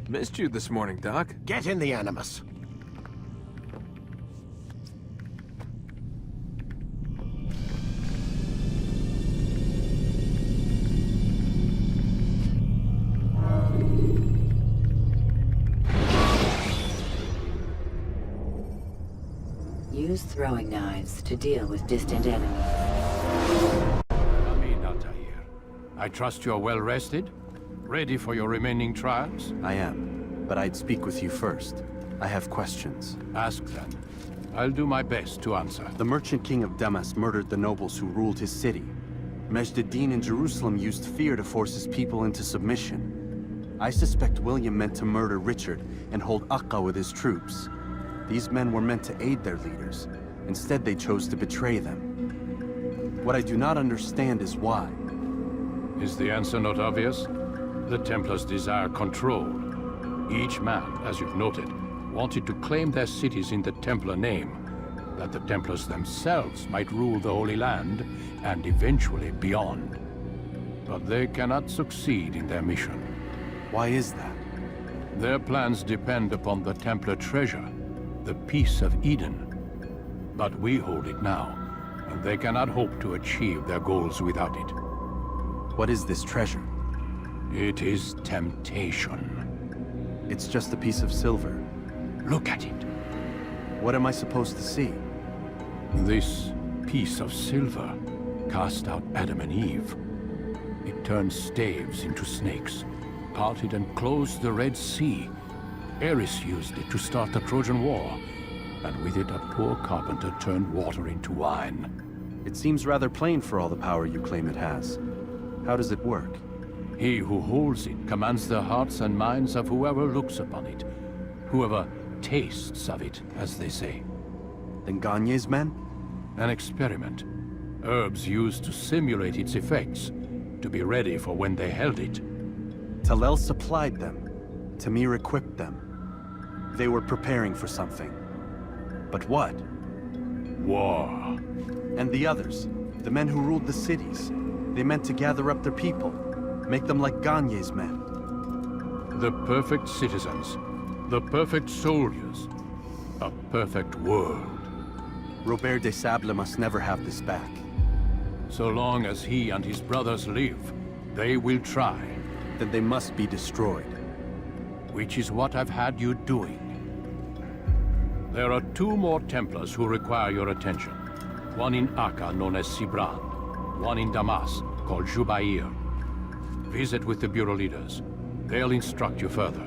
Missed you this morning, Doc. Get in the Animus. Use throwing knives to deal with distant enemies. Amin, Altair. I trust you're well rested? Ready for your remaining trials? I am, but I'd speak with you first. I have questions. Ask them. I'll do my best to answer. The merchant king of Damas murdered the nobles who ruled his city. Majd-ad-Din in Jerusalem used fear to force his people into submission. I suspect William meant to murder Richard and hold Acre with his troops. These men were meant to aid their leaders. Instead, they chose to betray them. What I do not understand is why. Is the answer not obvious? The Templars desire control. Each man, as you've noted, wanted to claim their cities in the Templar name, that the Templars themselves might rule the Holy Land, and eventually beyond. But they cannot succeed in their mission. Why is that? Their plans depend upon the Templar treasure, the Peace of Eden. But we hold it now, and they cannot hope to achieve their goals without it. What is this treasure? It is temptation. It's just a piece of silver. Look at it. What am I supposed to see? This piece of silver cast out Adam and Eve. It turned staves into snakes, parted and closed the Red Sea. Ares used it to start the Trojan War, and with it a poor carpenter turned water into wine. It seems rather plain for all the power you claim it has. How does it work? He who holds it commands the hearts and minds of whoever looks upon it, whoever tastes of it, as they say. Then Gagne's men? An experiment. Herbs used to simulate its effects, to be ready for when they held it. Talel supplied them. Tamir equipped them. They were preparing for something. But what? War. And the others, the men who ruled the cities, they meant to gather up their people, make them like Gagne's men. The perfect citizens, the perfect soldiers, a perfect world. Robert de Sable must never have this back. So long as he and his brothers live, they will try. Then they must be destroyed. Which is what I've had you doing. There are 2 more Templars who require your attention. One in Acre, known as Sibran. One in Damas, called Jubair. Visit with the Bureau leaders. They'll instruct you further.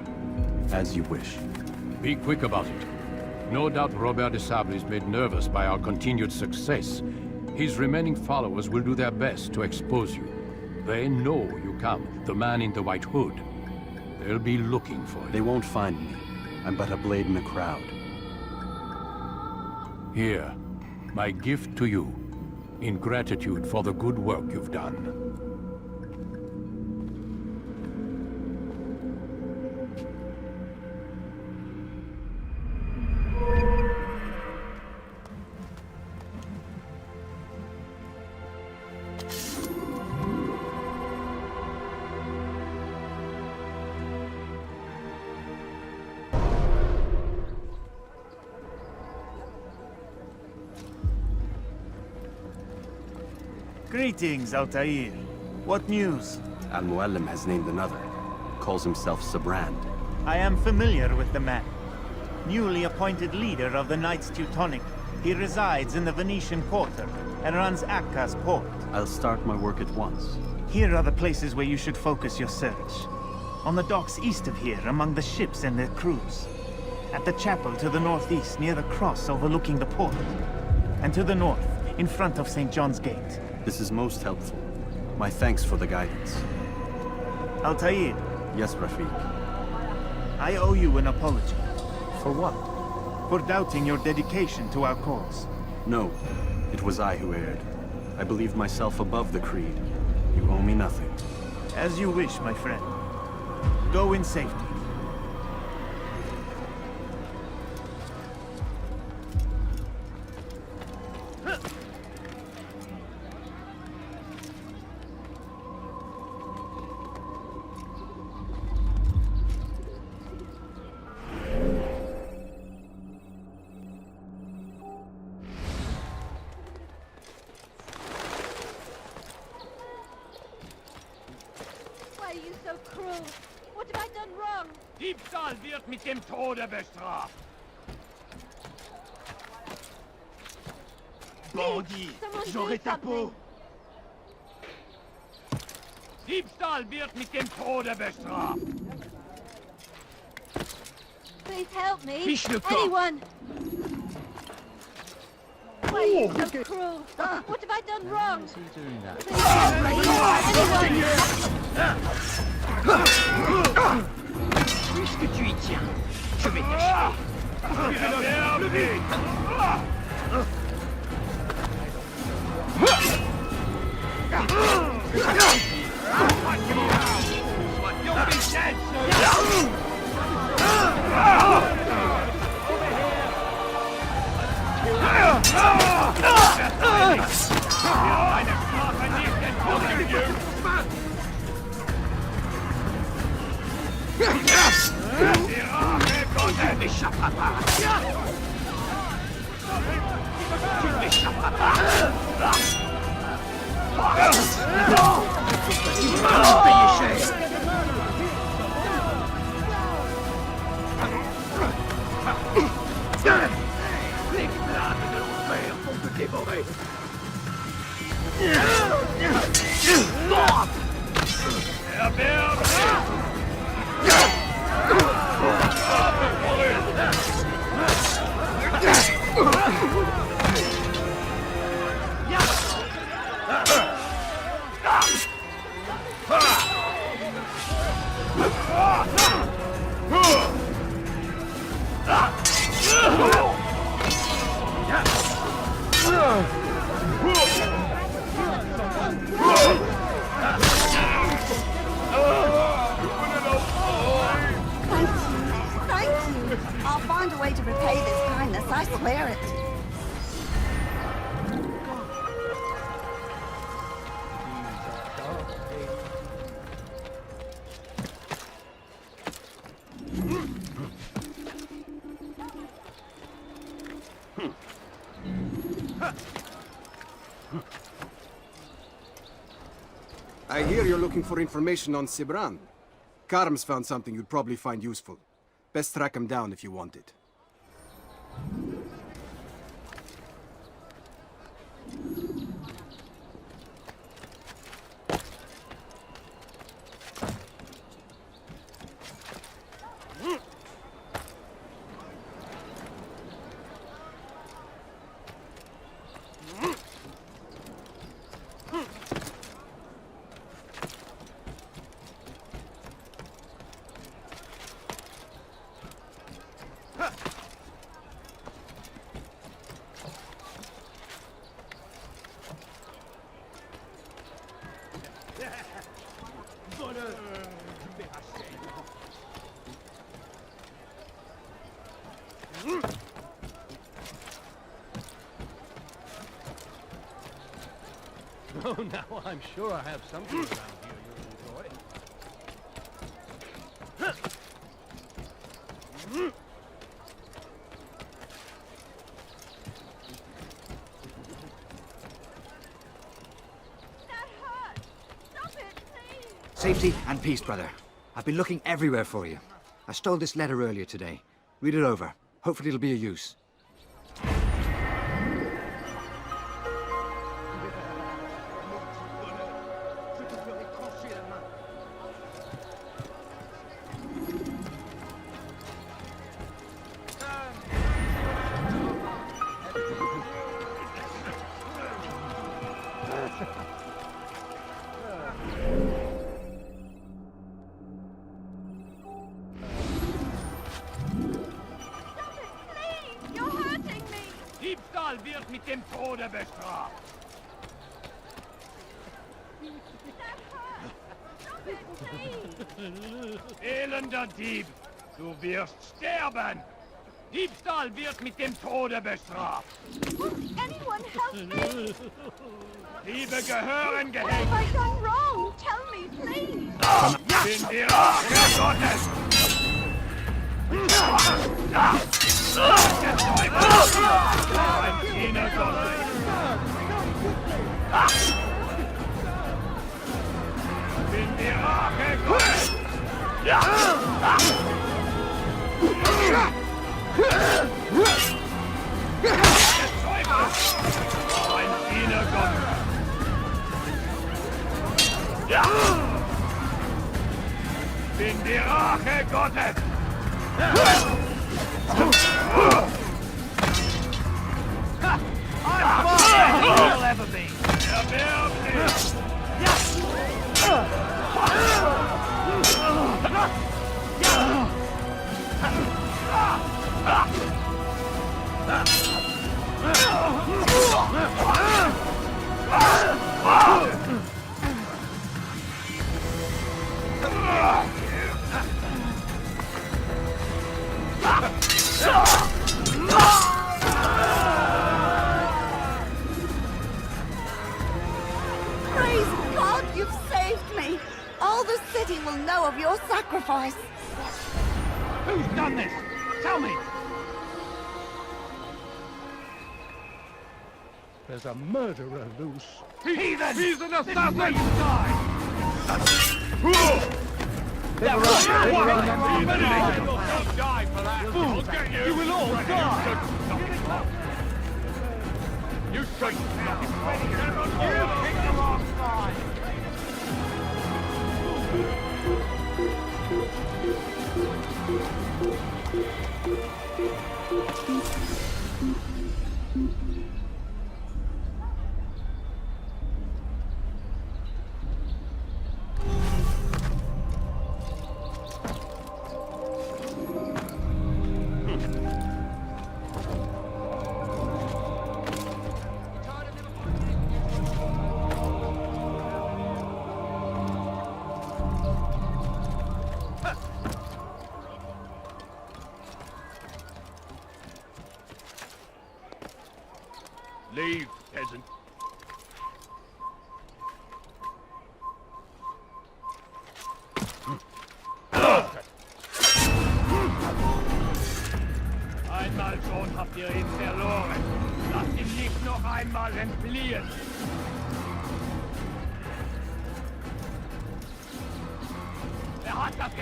As you wish. Be quick about it. No doubt Robert de Sable is made nervous by our continued success. His remaining followers will do their best to expose you. They know you come, the man in the white hood. They'll be looking for you. They won't find me. I'm but a blade in the crowd. Here, my gift to you, in gratitude for the good work you've done. Greetings, Altair. What news? Al-Muallim has named another. Calls himself Sabrand. I am familiar with the man. Newly appointed leader of the Knights Teutonic, he resides in the Venetian Quarter and runs Acre's port. I'll start my work at once. Here are the places where you should focus your search. On the docks east of here, among the ships and their crews. At the chapel to the northeast, near the cross overlooking the port. And to the north, in front of St. John's Gate. This is most helpful. My thanks for the guidance. Altair, Yes, Rafiq. I owe you an apology. For what? For doubting your dedication to our cause. No, it was I who erred. I believed myself above the creed. You owe me nothing. As you wish, my friend. Go in safety. What have I done wrong? Diebstahl wird mit dem Tode bestraft. Bandit! Someone J'aurai do ta peau! something. Diebstahl wird mit dem Tode bestraft. Please help me. Fiche le camp. Anyone. Why are you so cruel? What have I done wrong? Please help me. Anyone. Puisque tu y tiens, je vais t'achever. Tu ne m'échapperas pas. Tu ne m'échapperas pas. Tu vas en payer cher. Les flammes de l'enfer vont te dévorer. Thank you. I'll find a way to repay this kindness, I swear it. I hear you're looking for information on Sibran. Karm's found something you'd probably find useful. Best track him down if you want it. Oh, now I'm sure I have something around here you'll enjoy. That hurt. Stop it, please. Safety and peace, brother. I've been looking everywhere for you. I stole this letter earlier today. Read it over. Hopefully it'll be of use. Stop it, please. You're hurting me. Diebstahl wird mit dem Tode bestraft. That hurt. Stop it, please. Elender Dieb, du wirst sterben. Diebstahl wird mit dem Tode bestraft. Won't anyone help me? Diebe gehören What have gehängt. I done wrong? Tell me, please. Bin die Rache Gottes. Ein Diener Gottes. Bin die Rache Gottes. Bin die Rache Gottes! I'm fine! You'll ever be! Praise God, you've saved me. All the city will know of your sacrifice. Who's done this? Tell me! There's a murderer loose. Heathen! He's an assassin! This is where you die! Don't die for that! I'll get you! You will all die! You should stop! You pick the wrong side! Leave, peasant. Einmal schon habt ihr ihn verloren. Lasst ihn nicht noch einmal entfliehen. Er hat das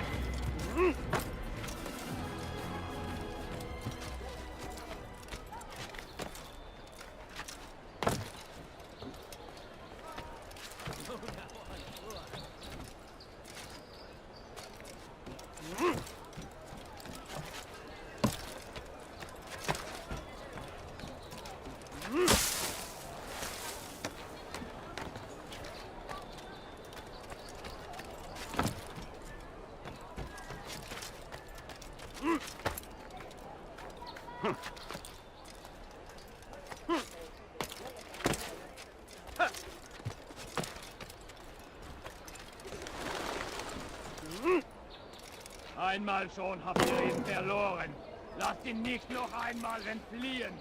Einmal schon habt ihr ihn verloren. Lasst ihn nicht noch einmal entfliehen.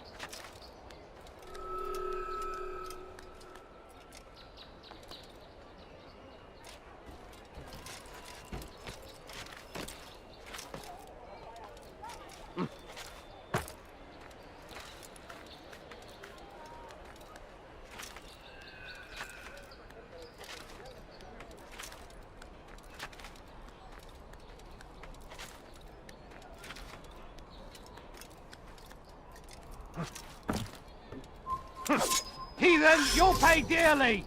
Heathen, you'll pay dearly!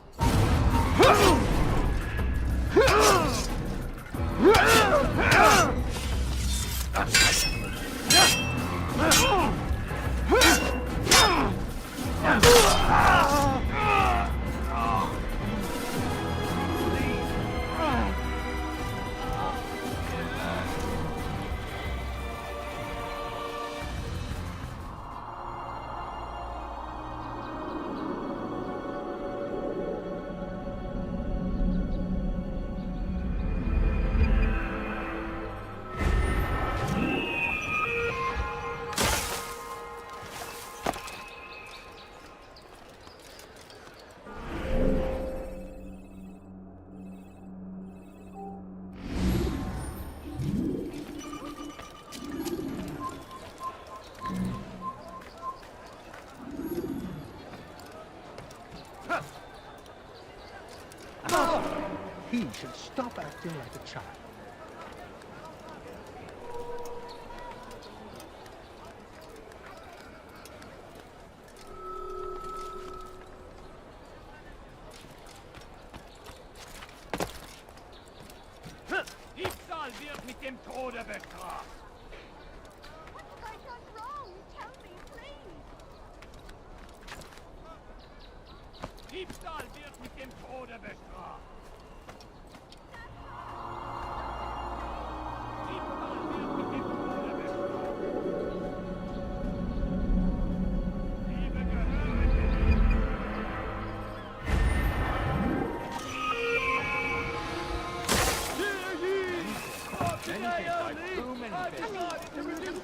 He should stop acting like a child. What have I done wrong? Tell me, please. Diebstahl wird mit dem Tode bestraft. Diebstahl wird mit dem Tode bestraft. Liebe gehören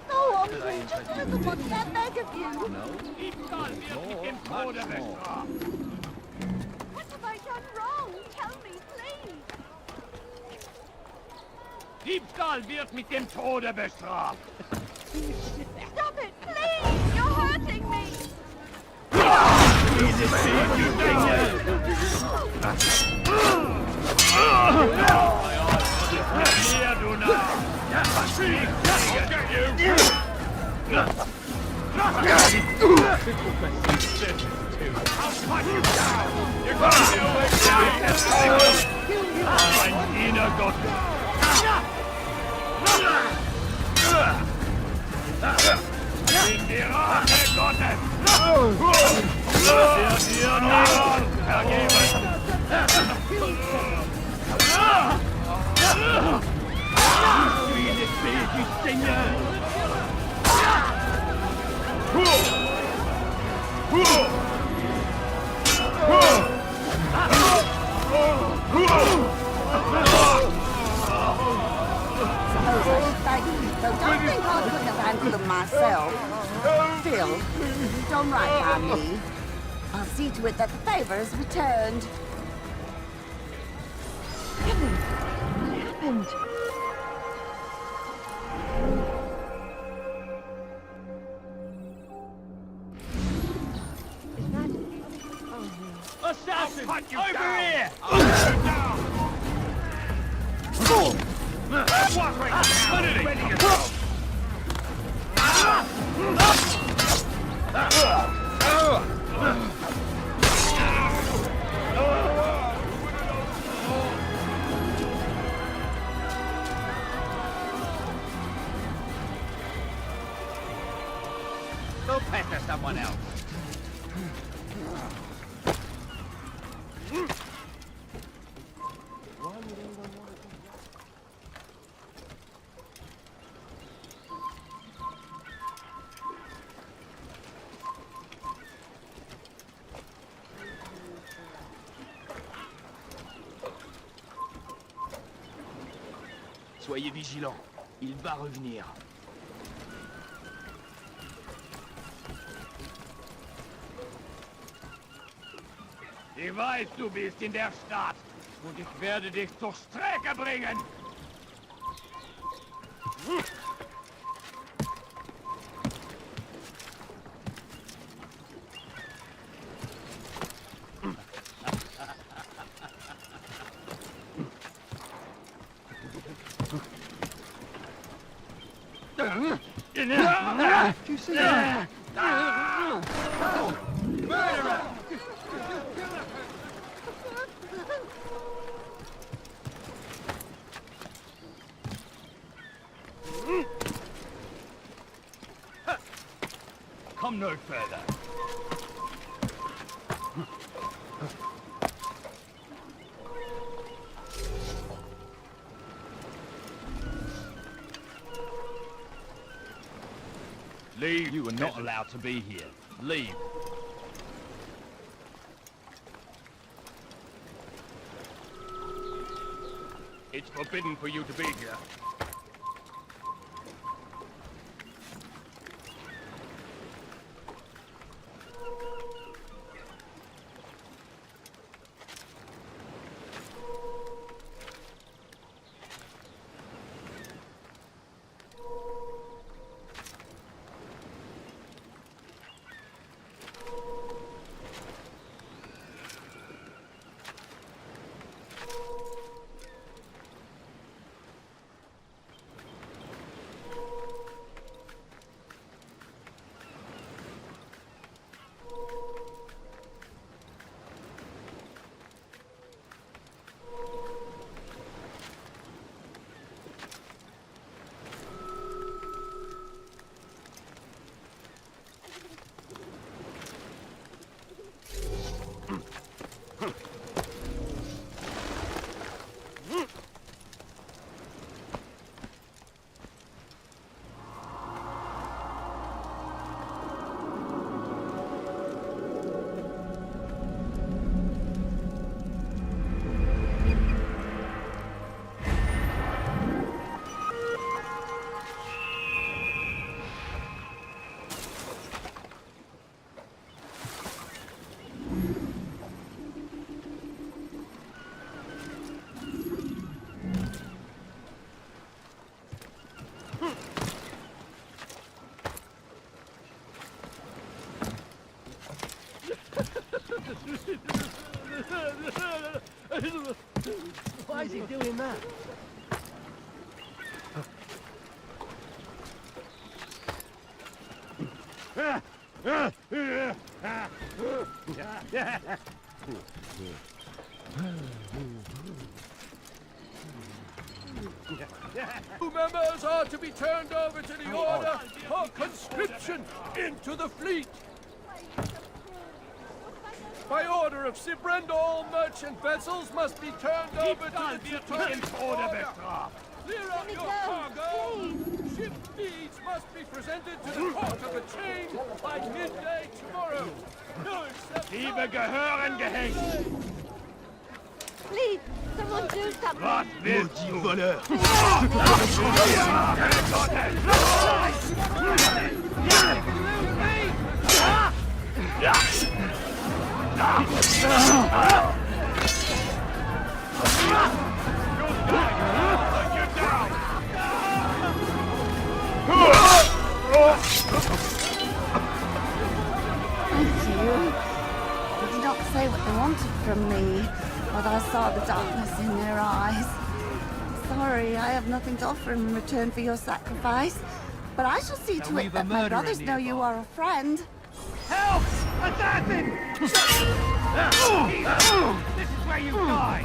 So hungry. Just a little more than I beg of you. Diebstahl wird mit dem Tode bestraft. What have I done wrong? Tell me, please. Diebstahl wird mit dem Tode bestraft. Stop it, please. You're hurting me. Hier, du Narr! I'll cut you down! You're gonna do it! Ein Diener Gottes! In die Rache Gottes! Der dir niemand vergeben! Viele Baby-Dinge! So don't think I couldn't have handled them myself. Still, you've done right by me. I'll see to it that the favor is returned. Kevin, what happened? Is that... Oh, no. Assassin! Over here! Ready yourself! Go pester someone else. Soyez vigilants, il va revenir. Ich weiß, du bist in der Stadt und ich werde dich zur Strecke bringen. Do you see that? Murderer! Come no further. Leave. You are not allowed to be here. Leave. It's forbidden for you to be here. doing that? Two members are to be turned over to the order for conscription into the fleet. By order of Sibrand, all merchant vessels must be turned over to the Teutonic order. Clear up your cargo. Ship deeds must be presented to the port of the chain by midday tomorrow. No exception. Liebe gehören gehängt. Please, someone do something. Was willst du, voleur? Thank you. They did not say what they wanted from me, but I saw the darkness in their eyes. Sorry, I have nothing to offer in return for your sacrifice, but I shall see to it that my brothers know you are a friend. Help! Assassin! This is where you die!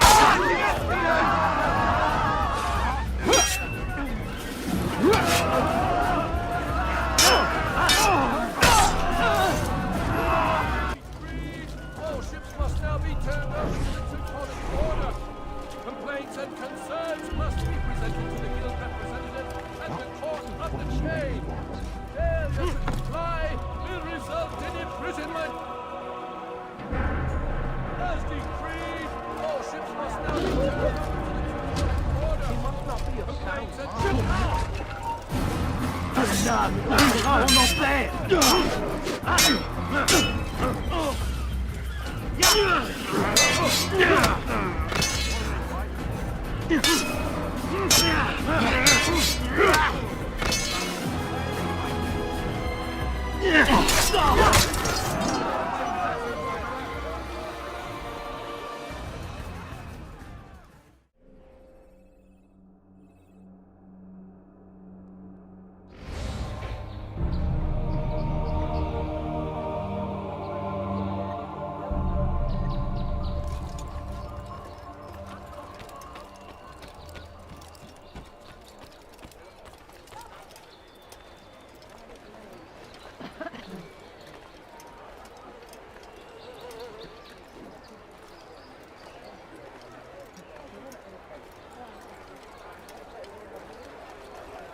All ships must now be turned over to the Teutonic order. Complaints and concerns must be presented to the guild representative at the court of the chain. Failure to comply will result in imprisonment. As decreed, all ships must now be turned over to the Teutonic order. He must not be complaints and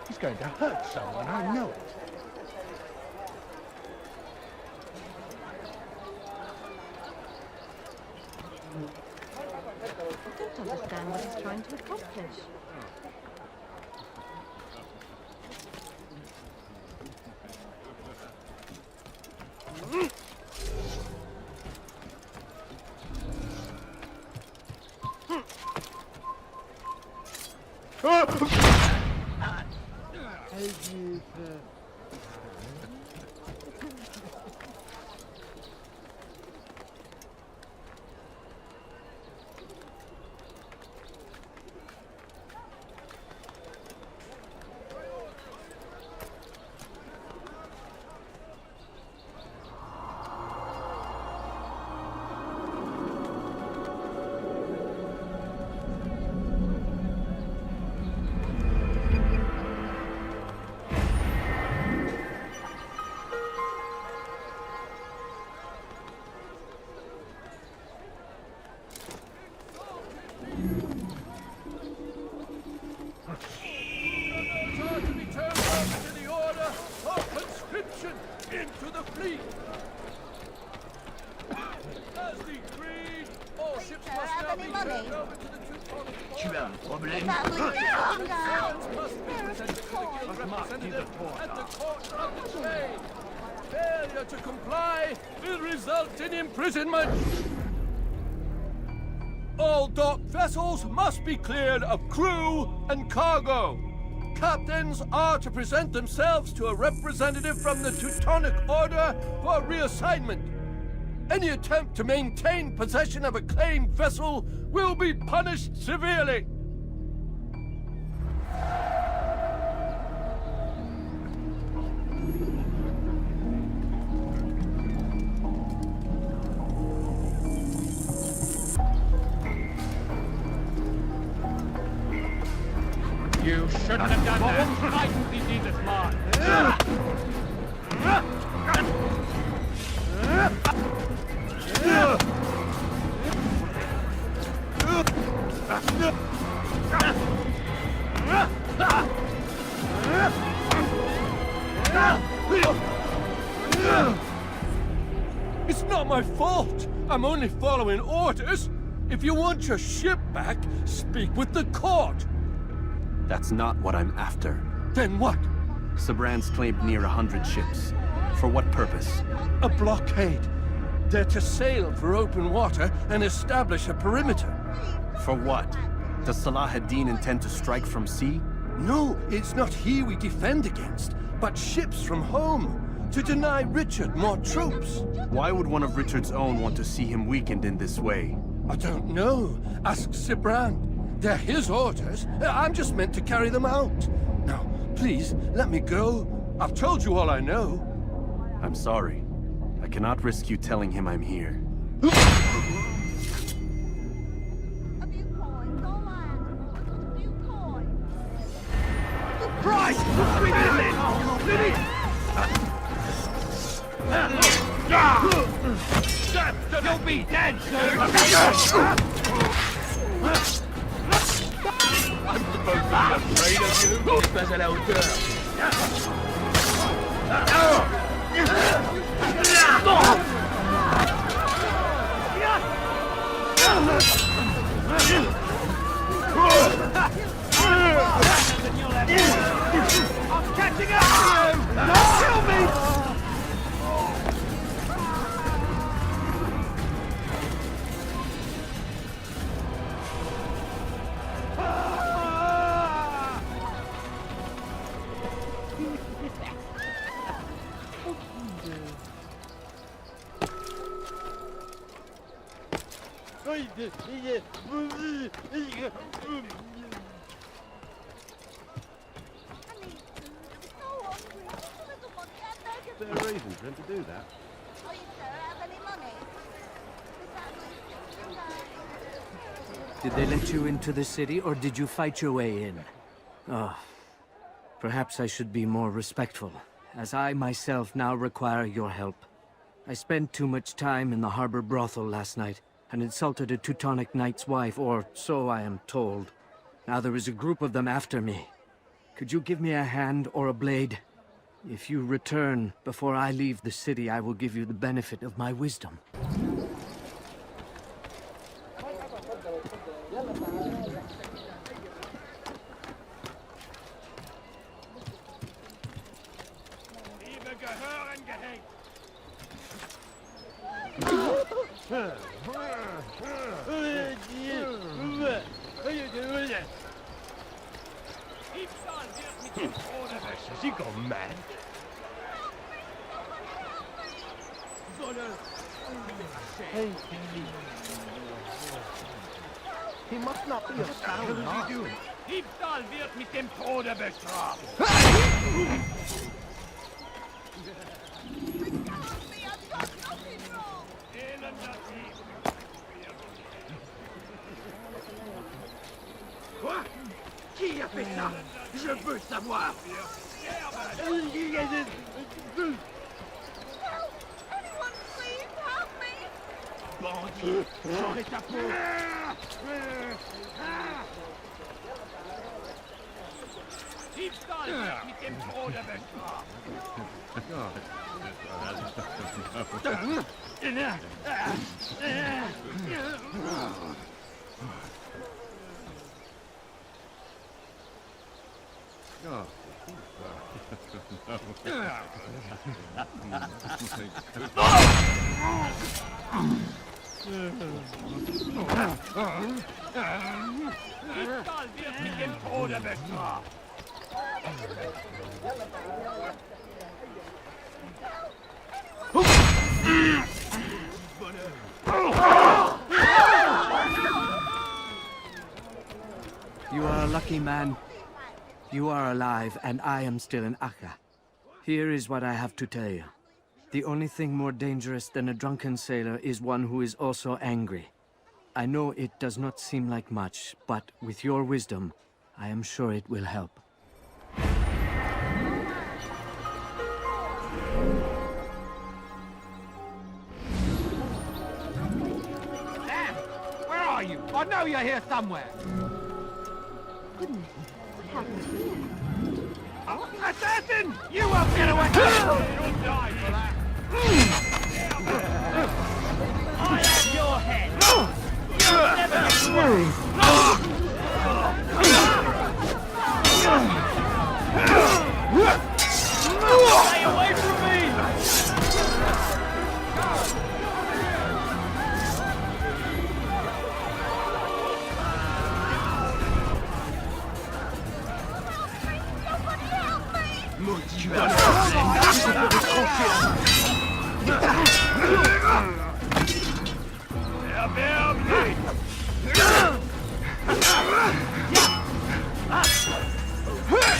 He's going to hurt someone, I know it. I don't understand what he's trying to accomplish. into the fleet. As decreed, all ships must now be turned over to the Teutonic Tu as un problème? must be presented to the guild representative at the court of the chain. Failure to comply will result in imprisonment. All docked vessels must be cleared of crew and cargo. Captains are to present themselves to a representative from the Teutonic Order for reassignment. Any attempt to maintain possession of a claimed vessel will be punished severely. Warum streiten Sie dieses Mal? It's not my fault. I'm only following orders. If you want your ship back, speak with the court. That's not what I'm after. Then what? Sabran's claimed near 100 ships. For what purpose? A blockade. They're to sail for open water and establish a perimeter. For what? Does Salah ad-Din intend to strike from sea? No, it's not he we defend against, but ships from home, to deny Richard more troops. Why would one of Richard's own want to see him weakened in this way? I don't know. Ask Sibran. They're his orders. I'm just meant to carry them out. Now, please, let me go. I've told you all I know. I'm sorry. I cannot risk you telling him I'm here. Christ! Bring him in! You'll be dead soon! I'm supposed to be afraid of you? Pas à la hauteur! I'm catching up to you! Don't kill me! Is there a reason for him to do that? Did they let you into the city, or did you fight your way in? Oh, perhaps I should be more respectful, as I myself now require your help. I spent too much time in the harbor brothel last night, and insulted a Teutonic knight's wife, or so I am told. Now there is a group of them after me. Could you give me a hand or a blade? If you return before I leave the city, I will give you the benefit of my wisdom. Has he gone mad? He must not be a sound Was he doing? Diebstahl wird mit dem Tode bestraft! Quoi? Qui a fait ça? Je veux savoir! Anyone please help me! Bandit! J'aurai ta peau! Diebstahl wird mit dem Tode bestraft! Diebstahl wird mit dem Tode bestraft! You are a lucky man. You are alive, and I am still in Acre. Here is what I have to tell you. The only thing more dangerous than a drunken sailor is one who is also angry. I know it does not seem like much, but with your wisdom, I am sure it will help. I know you're here somewhere. Goodness, what happened here? Assassin! You won't get away! You'll die for that! I have your head! You'll never get away! Stay away from me!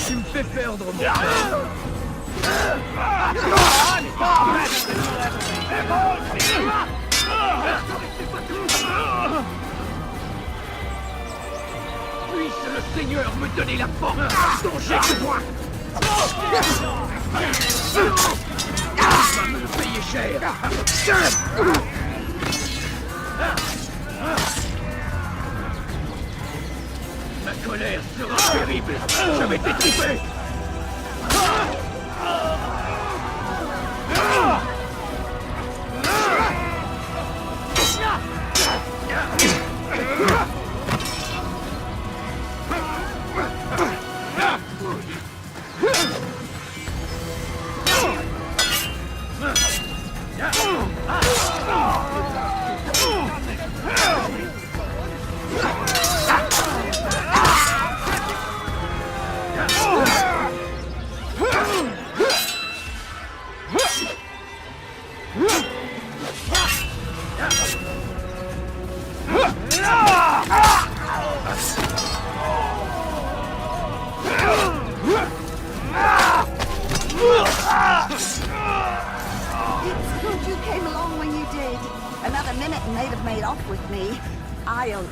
Tu me fais perdre mon Puisse le Seigneur me donner la force dont j'ai besoin! Tu vas me le payer cher! Ma colère sera terrible! Je vais t'étouffer! It's good you came along when you did. Another minute and they'd have made off with me. I'll...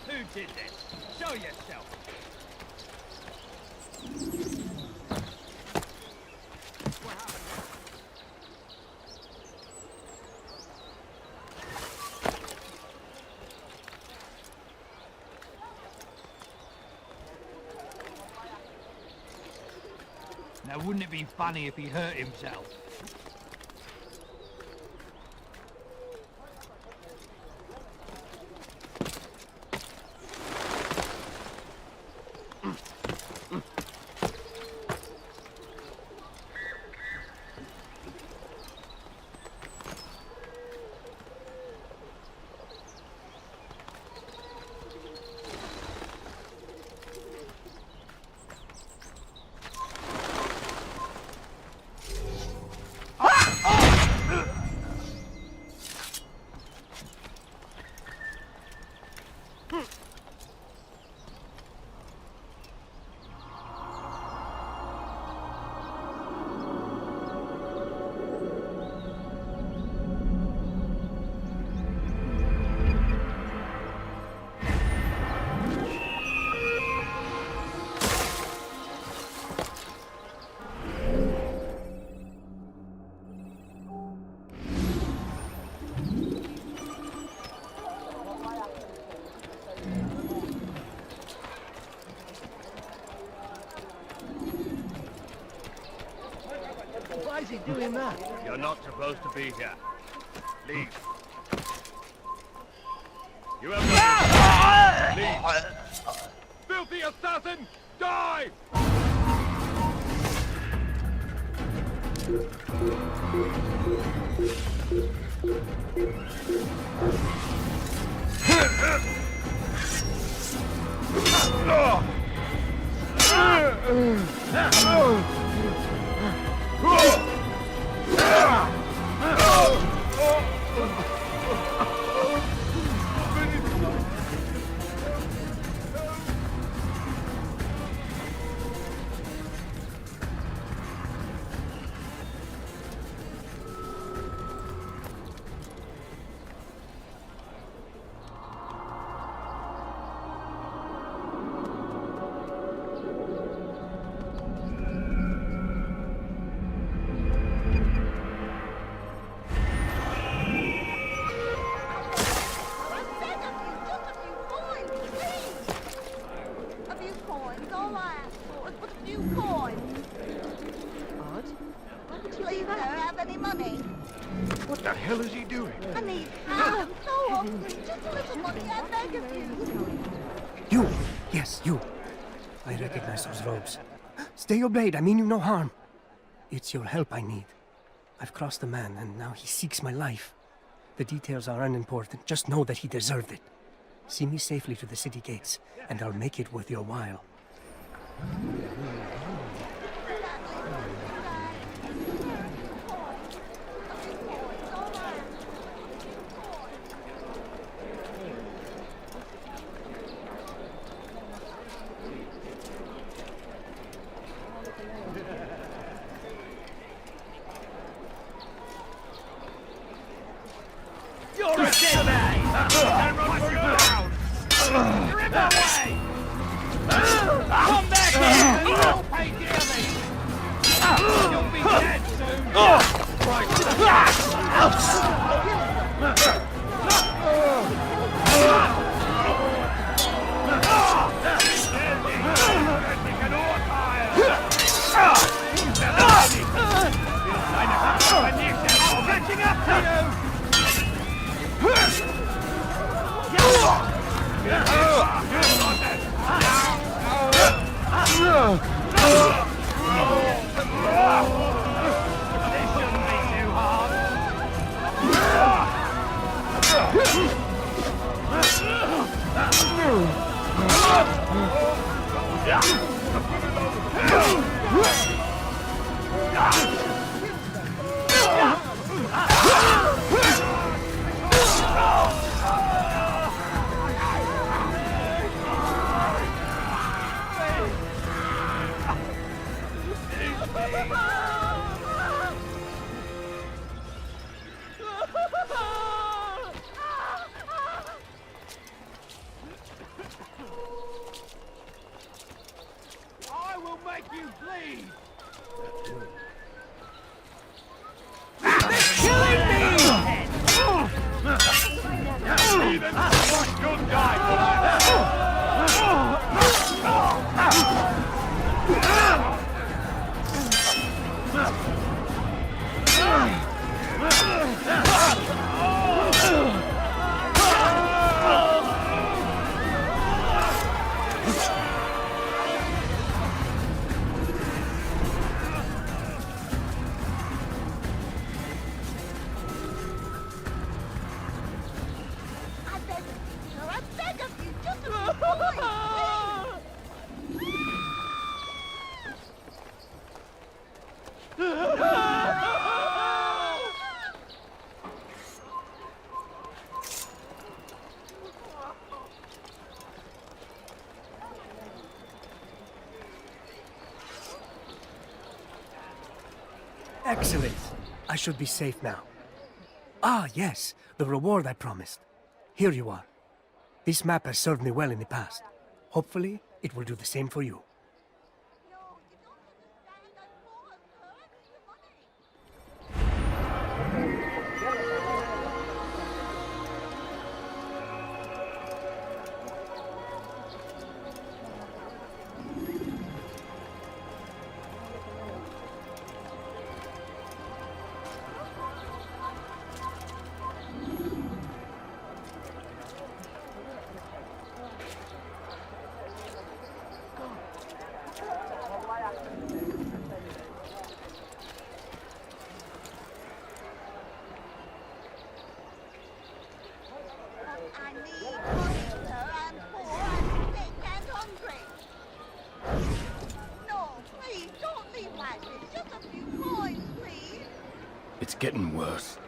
Who did this? Show yourself! Now, wouldn't it be funny if he hurt himself? Why is he doing that? You're not supposed to be here. Leave. You have no Leave. Filthy assassin! Die! What the hell is he doing? I need help. So hungry. Just a little money, I beg of you. You! Yes, you. I recognize those robes. Stay your blade, I mean you no harm. It's your help I need. I've crossed a man, and now he seeks my life. The details are unimportant. Just know that he deserved it. See me safely to the city gates, and I'll make it worth your while. You're a dead man! Don't run for your town! You're in my way! Come back here and you'll pay dearly! You'll be dead soon! Catching up to you! I will make you bleed! They're killing me! Even one good guy! I beg of you, just a little boy, Excellent. I should be safe now. Ah, yes, the reward I promised. Here you are. This map has served me well in the past. Hopefully, it will do the same for you. I need money, sir. I'm poor, I'm sick and hungry. No, please, don't leave like this. Just a few coins, please. It's getting worse.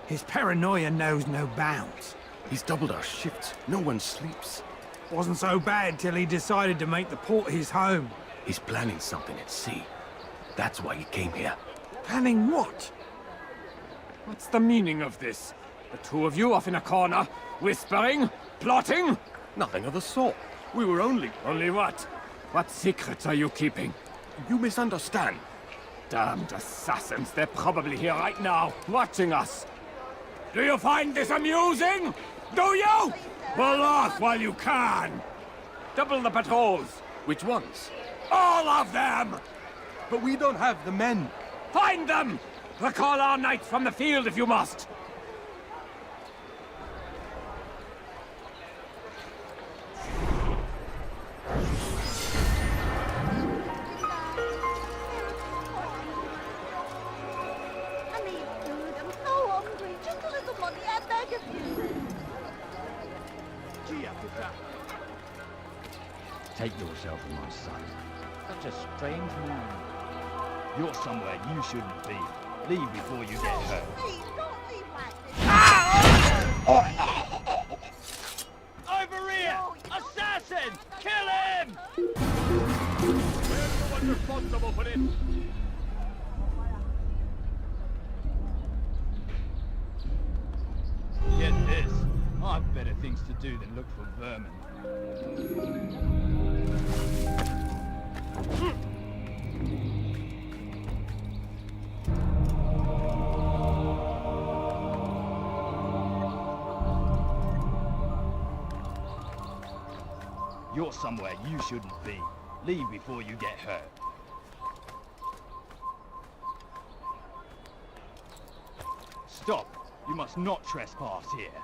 His paranoia knows no bounds. He's doubled our shifts. No one sleeps. Wasn't so bad till he decided to make the port his home. He's planning something at sea. That's why he came here. Planning what? What's the meaning of this? The two of you off in a corner, whispering, plotting? Nothing of the sort. We were only... Only what? What secrets are you keeping? You misunderstand. Damned assassins, they're probably here right now, watching us. Do you find this amusing? Do you? Well, laugh while you can. Double the patrols. Which ones? All of them! But we don't have the men. Find them! Recall our knights from the field if you must! I need food. I'm so hungry. Just a little money, I beg of you. Take yourself from my sight. Such a strange man. You're somewhere you shouldn't be. Leave before you get hurt. Please, don't leave like this. Over here! Assassin! Kill him! Where's the one responsible for this? Get this. I've better things to do than look for vermin. You're somewhere you shouldn't be. Leave before you get hurt. Stop! You must not trespass here.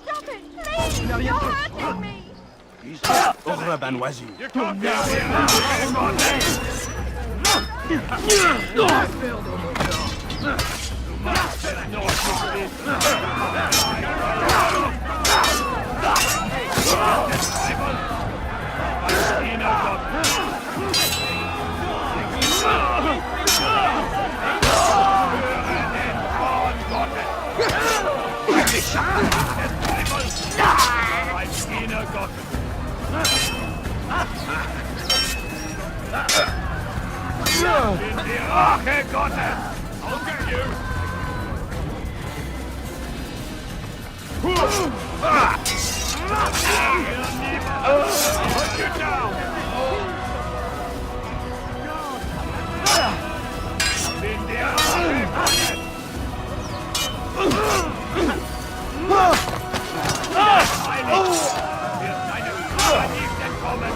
Stop it, please! You're hurting me! اغرب وجهي. You can't be out here! In die Rache Gottes! I'll get you! Put you down! In die Rache Gottes! Heilig! Wir seinem Verdienst entkommen!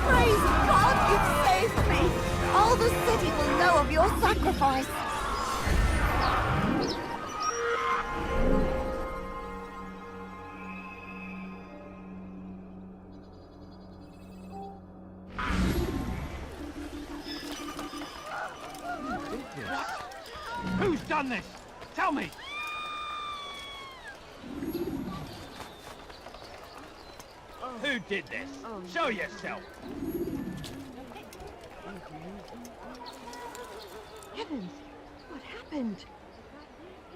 Praise God, you've saved me. All the city will know of your sacrifice. Who's done this? Tell me! Who did this? Show yourself! Heavens! What happened?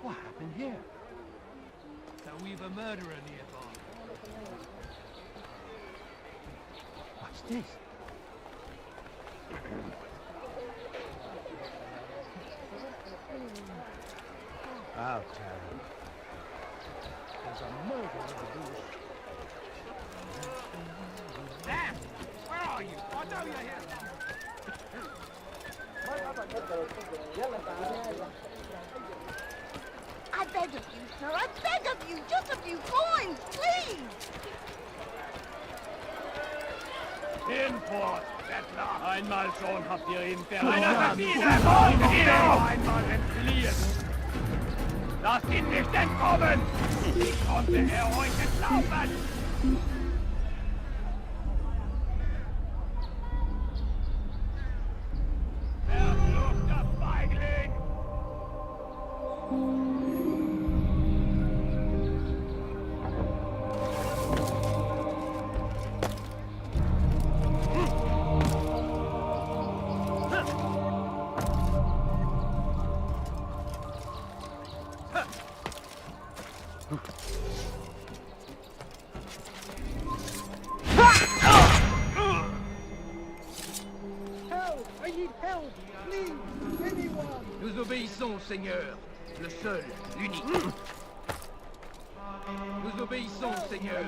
What happened here? So we've a murderer nearby. What's this? I'll tell you. There's a murder in the bush. Sam! Where are you? I know you're here somewhere. I beg of you, sir. I beg of you. Just a few coins, please. Hinfort, Bettler! Einmal schon habt ihr ihn für einen Assassinen! Einmal entfliehen! Lasst ihn nicht entkommen! Wie konnte er euch entlaufen? Verfluchter Feigling! Help! I need help! Help! Please! Anyone! Nous obéissons, Seigneur. Le seul, l'unique. Nous obéissons, Seigneur.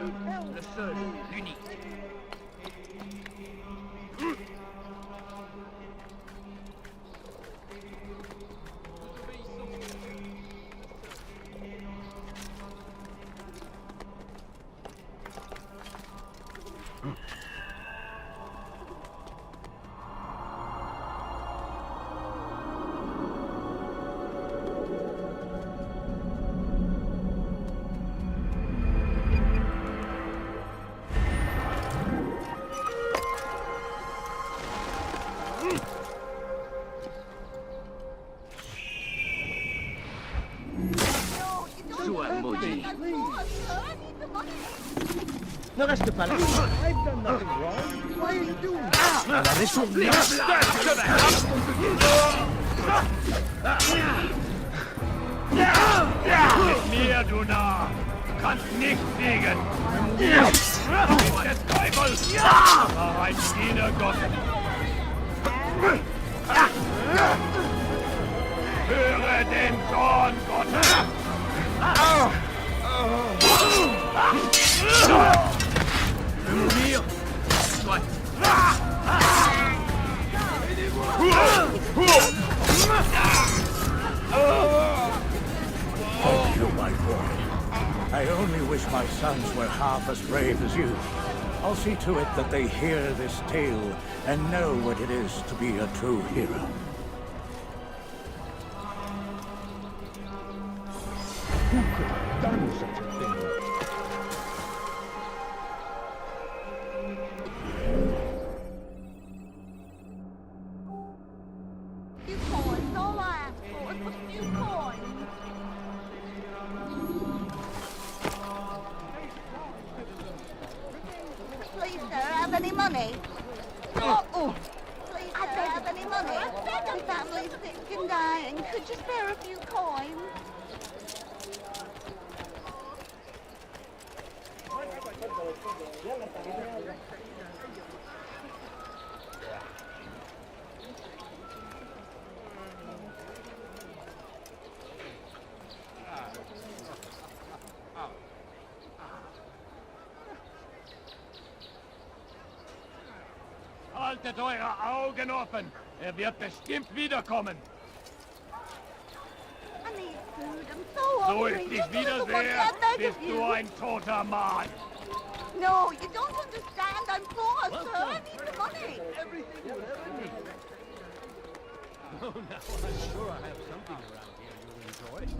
Le seul, l'unique. Sois maudit. Ne reste pas là. I've done nothing wrong. Why are you doing that? La raison de Mit mir, du Narr! Kannst nicht fliegen! Des Teufels! War ein Diener Gottes! Höre den Zorn Gottes! Mourir! Soit! Thank you, my boy. I only wish my sons were half as brave as you. I'll see to it that they hear this tale and know what it is to be a true hero. Who could have done such a thing? Few coins, all I ask for is a few coins. Please, sir, have any money? Oh. Please, sir, have any money? My family's sick and dying. Could you spare a few coins? Haltet eure Augen offen! Wird bestimmt wiederkommen! I need food. I'm so So hungry. ich dich Just a little wiedersehe, one, I beg bist of du you. ein toter Mann! No, you don't understand. I'm poor, sir. I need the money. Everything you'll ever need. Oh, now I'm sure I have something around here you'll enjoy.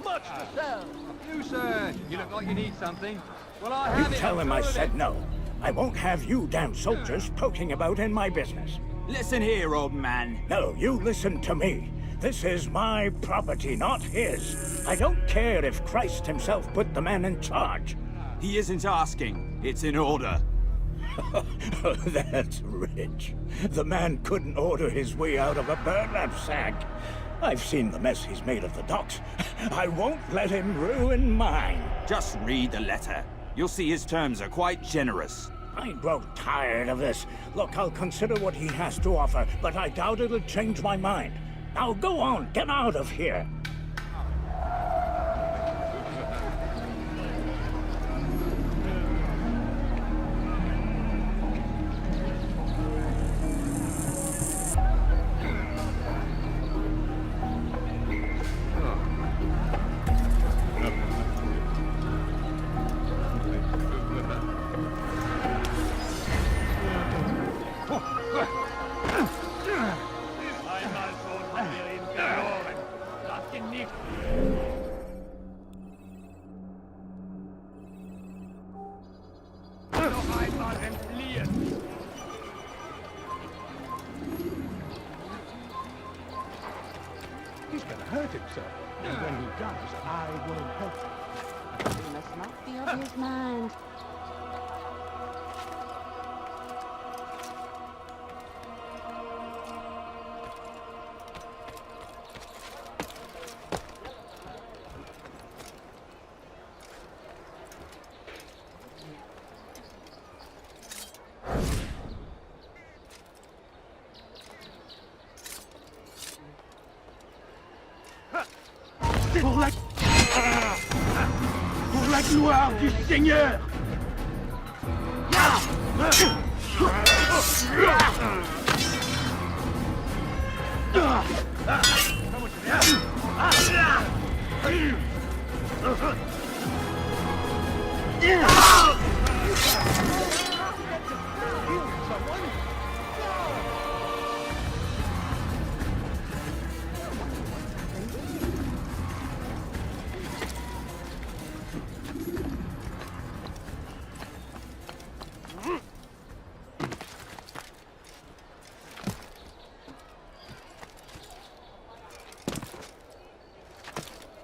Much to sell! You, sir, you look like you need something. Well, I You have it. tell him I said no. I won't have you damn soldiers poking about in my business. Listen here, old man. No, you listen to me. This is my property, not his. I don't care if Christ himself put the man in charge. He isn't asking. It's in order. That's rich. The man couldn't order his way out of a burlap sack. I've seen the mess he's made of the docks. I won't let him ruin mine. Just read the letter. You'll see his terms are quite generous. I grow tired of this. Look, I'll consider what he has to offer, but I doubt it'll change my mind. Now go on, get out of here. Einmal schon haben wir ihn verloren. Das get it, sir. And when he does, I will help him. You must not be of his mind. Pour la gloire du Seigneur!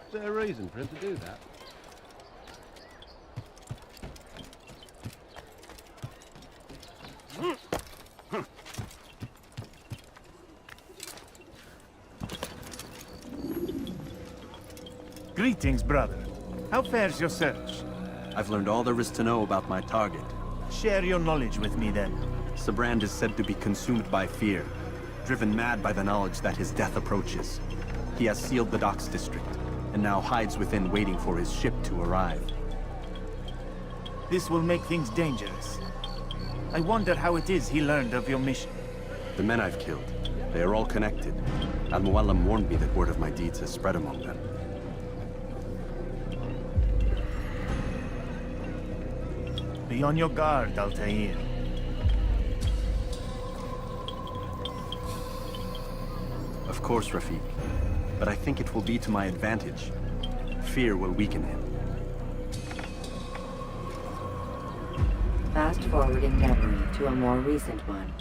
Is there a reason for him to do that? Greetings, brother. How fares your search? I've learned all there is to know about my target. Share your knowledge with me, then. Sibrand is said to be consumed by fear, driven mad by the knowledge that his death approaches. He has sealed the docks district, and now hides within waiting for his ship to arrive. This will make things dangerous. I wonder how it is he learned of your mission. The men I've killed, they are all connected. Al-Muallim warned me that word of my deeds has spread among them. Be on your guard, Altair. Of course, Rafiq. But I think it will be to my advantage. Fear will weaken him. Fast forwarding memory to a more recent one.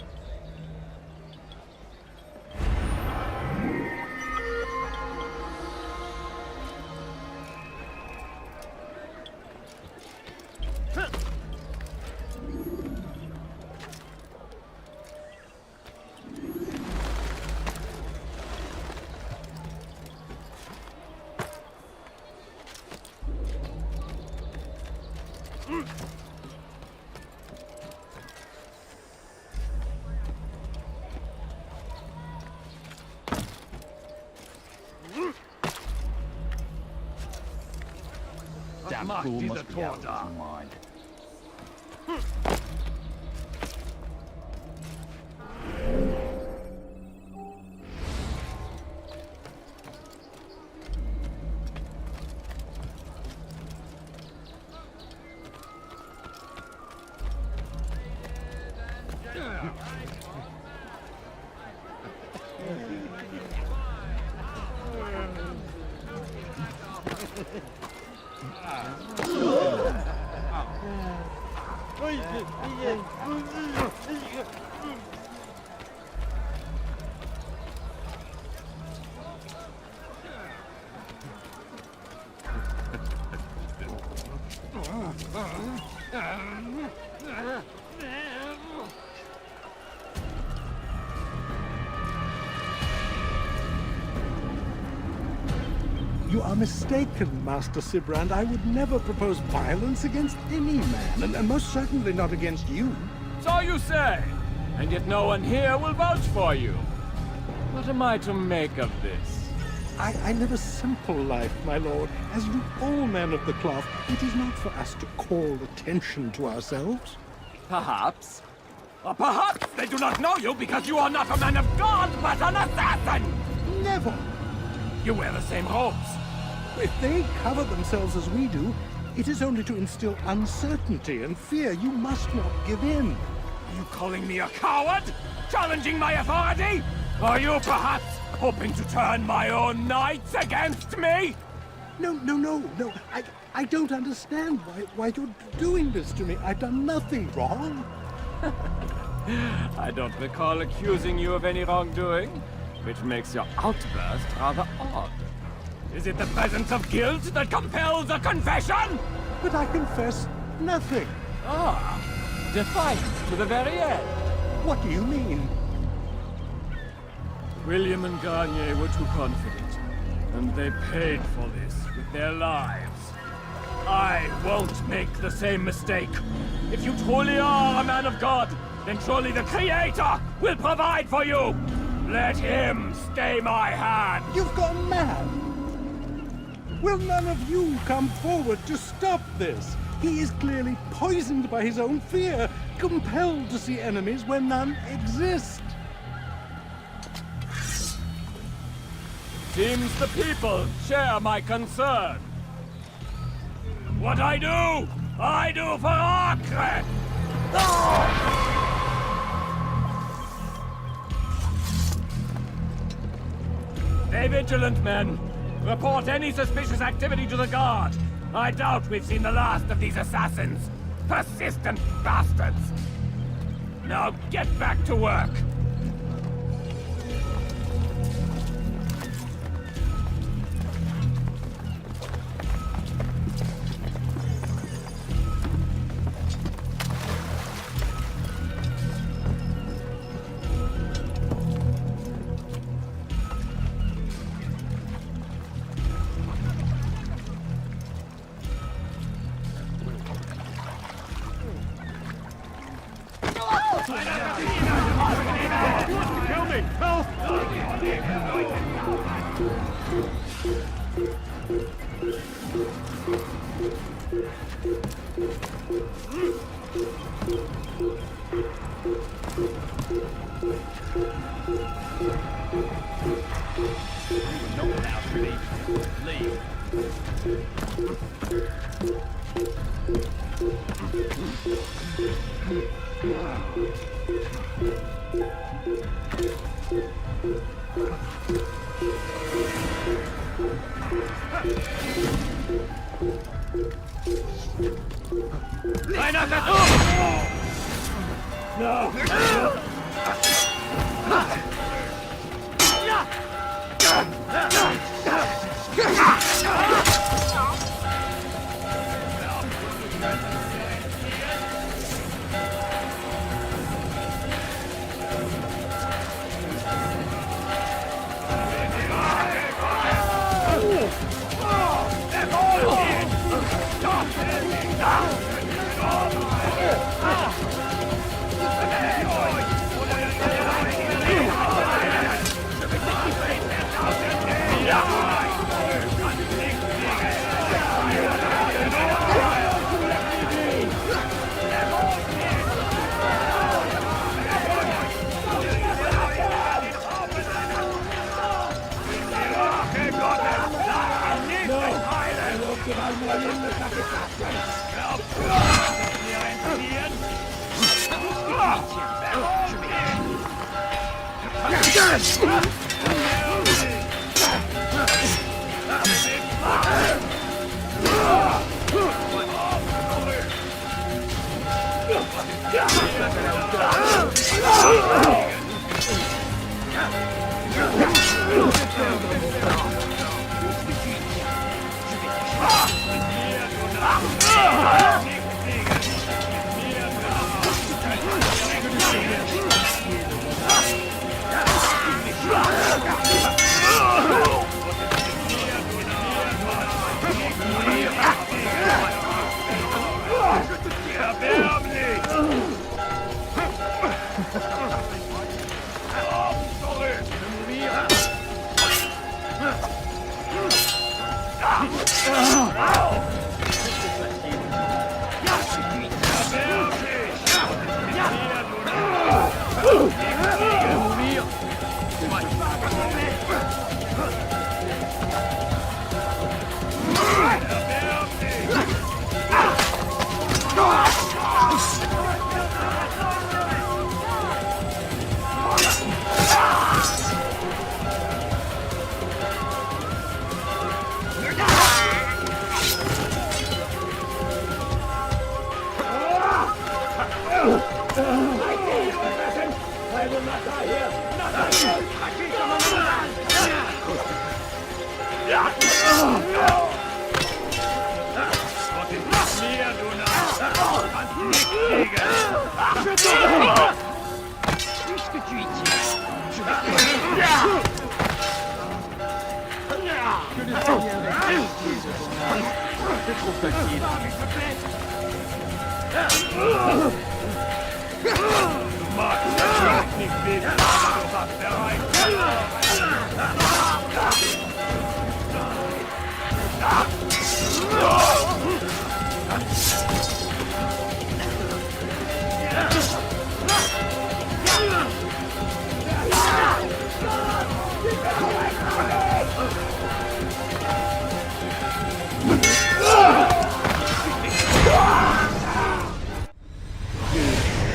Damn fool must be out of his mind. You are mistaken, Master Sibrand. I would never propose violence against any man, and most certainly not against you. So you say, and yet no one here will vouch for you. What am I to make of this? I live a simple life, my lord, as do all men of the cloth. It is not for us to call attention to ourselves. Perhaps. Or perhaps they do not know you because you are not a man of God, but an assassin! Never! You wear the same robes. If they cover themselves as we do, it is only to instill uncertainty and fear. You must not give in. Are you calling me a coward? Challenging my authority? Are you perhaps hoping to turn my own knights against me? No. I don't understand why you're doing this to me. I've done nothing wrong. I don't recall accusing you of any wrongdoing, which makes your outburst rather odd. Is it the presence of guilt that compels a confession? But I confess nothing. Ah, defiant to the very end. What do you mean? William and Garnier were too confident, and they paid for this with their lives. I won't make the same mistake. If you truly are a man of God, then surely the Creator will provide for you! Let him stay my hand! You've gone mad! Will none of you come forward to stop this? He is clearly poisoned by his own fear, compelled to see enemies where none exist. Seems the people share my concern. What I do for Acre! Stay vigilant, men. Report any suspicious activity to the guard. I doubt we've seen the last of these assassins. Persistent bastards. Now get back to work. Kill me! Help! Not allowed to leave. Leave.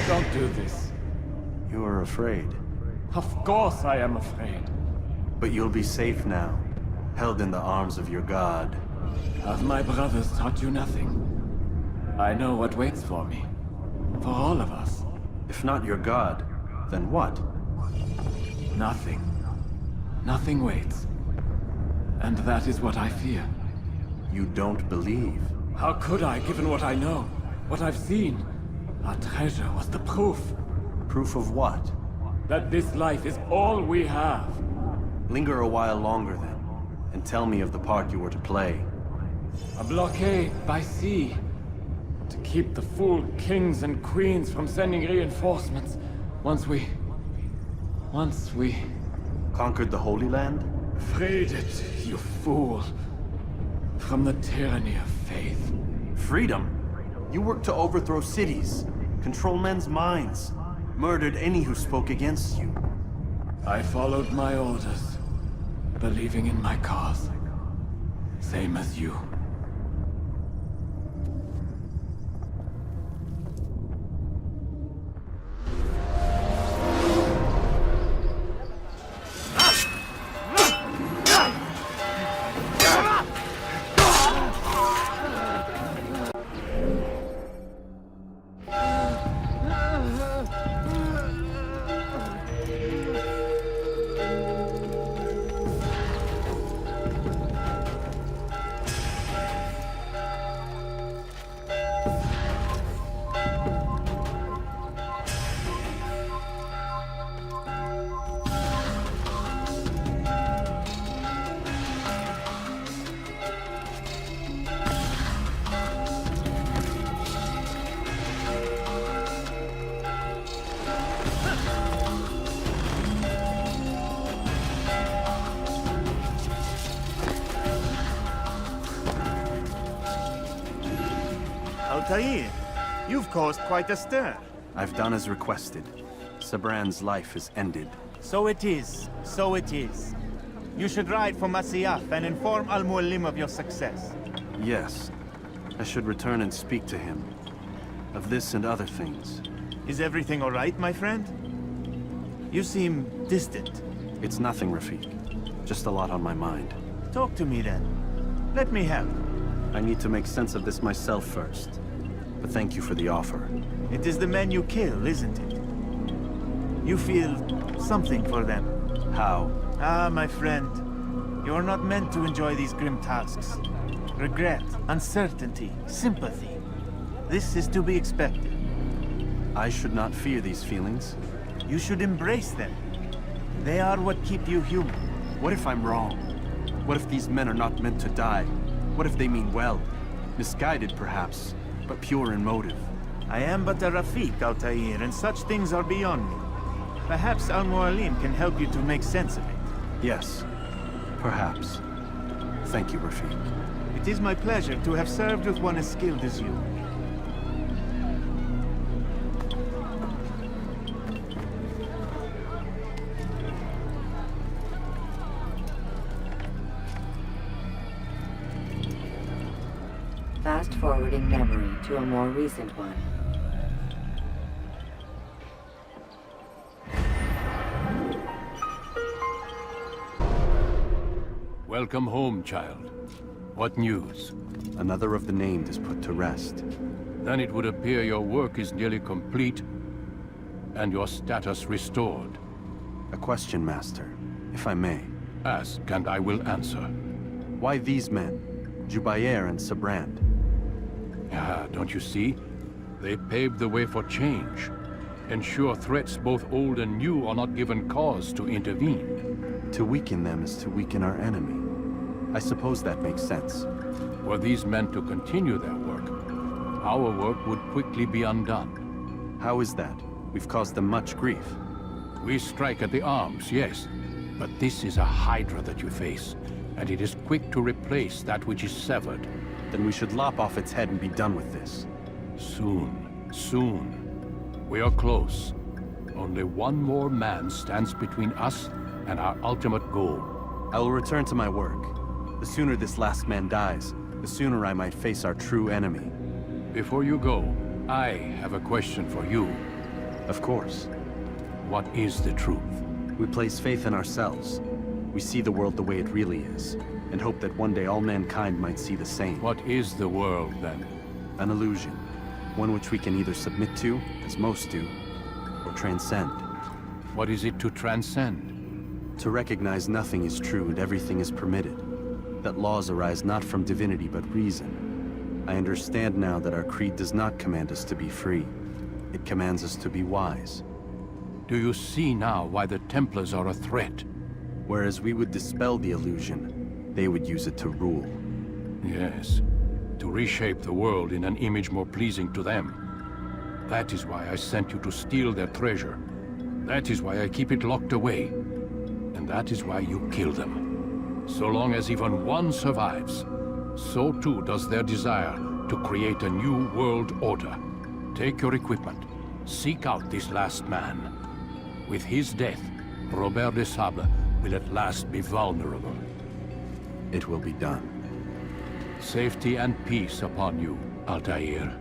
Don't do this. You are afraid. Of course I am afraid. But you'll be safe now, held in the arms of your god. Have my brothers taught you nothing? I know what waits for me. For all of us. If not your god, then what? Nothing. Nothing waits. And that is what I fear. You don't believe? How could I, given what I know? What I've seen? Our treasure was the proof. Proof of what? That this life is all we have. Linger a while longer then, and tell me of the part you were to play. A blockade by sea. To keep the fool kings and queens from sending reinforcements. Once we... Conquered the Holy Land? Freed it, you fool. From the tyranny of faith. Freedom? You worked to overthrow cities, control men's minds, murdered any who spoke against you. I followed my orders, believing in my cause. Same as you. Altair, you've caused quite a stir. I've done as requested. Sabran's life is ended. So it is. So it is. You should ride for Masyaf and inform Al-Mualim of your success. Yes. I should return and speak to him. Of this and other things. Is everything all right, my friend? You seem distant. It's nothing, Rafik. Just a lot on my mind. Talk to me then. Let me help. I need to make sense of this myself first. But thank you for the offer. It is the men you kill, isn't it? You feel something for them. How? Ah, my friend. You are not meant to enjoy these grim tasks. Regret, uncertainty, sympathy. This is to be expected. I should not fear these feelings. You should embrace them. They are what keep you human. What if I'm wrong? What if these men are not meant to die? What if they mean well? Misguided, perhaps, but pure in motive. I am but a Rafik, Altair, and such things are beyond me. Perhaps Al-Mualim can help you to make sense of it. Yes, perhaps. Thank you, Rafik. It is my pleasure to have served with one as skilled as you. Fast-forwarding memory to a more recent one. Welcome home, child. What news? Another of the named is put to rest. Then it would appear your work is nearly complete, and your status restored. A question, Master, if I may. Ask, and I will answer. Why these men? Jubayer and Sabrand? Ah, don't you see? They paved the way for change. Ensure threats both old and new are not given cause to intervene. To weaken them is to weaken our enemy. I suppose that makes sense. Were these men to continue their work, our work would quickly be undone. How is that? We've caused them much grief. We strike at the arms, yes, but this is a hydra that you face, and it is quick to replace that which is severed. Then we should lop off its head and be done with this. Soon, soon. We are close. Only one more man stands between us and our ultimate goal. I will return to my work. The sooner this last man dies, the sooner I might face our true enemy. Before you go, I have a question for you. Of course. What is the truth? We place faith in ourselves. We see the world the way it really is, and hope that one day all mankind might see the same. What is the world, then? An illusion. One which we can either submit to, as most do, or transcend. What is it to transcend? To recognize nothing is true and everything is permitted. That laws arise not from divinity but reason. I understand now that our creed does not command us to be free. It commands us to be wise. Do you see now why the Templars are a threat? Whereas we would dispel the illusion, they would use it to rule. Yes, to reshape the world in an image more pleasing to them. That is why I sent you to steal their treasure. That is why I keep it locked away. And that is why you kill them. So long as even one survives, so too does their desire to create a new world order. Take your equipment. Seek out this last man. With his death, Robert de Sable will at last be vulnerable. It will be done. Safety and peace upon you, Altair.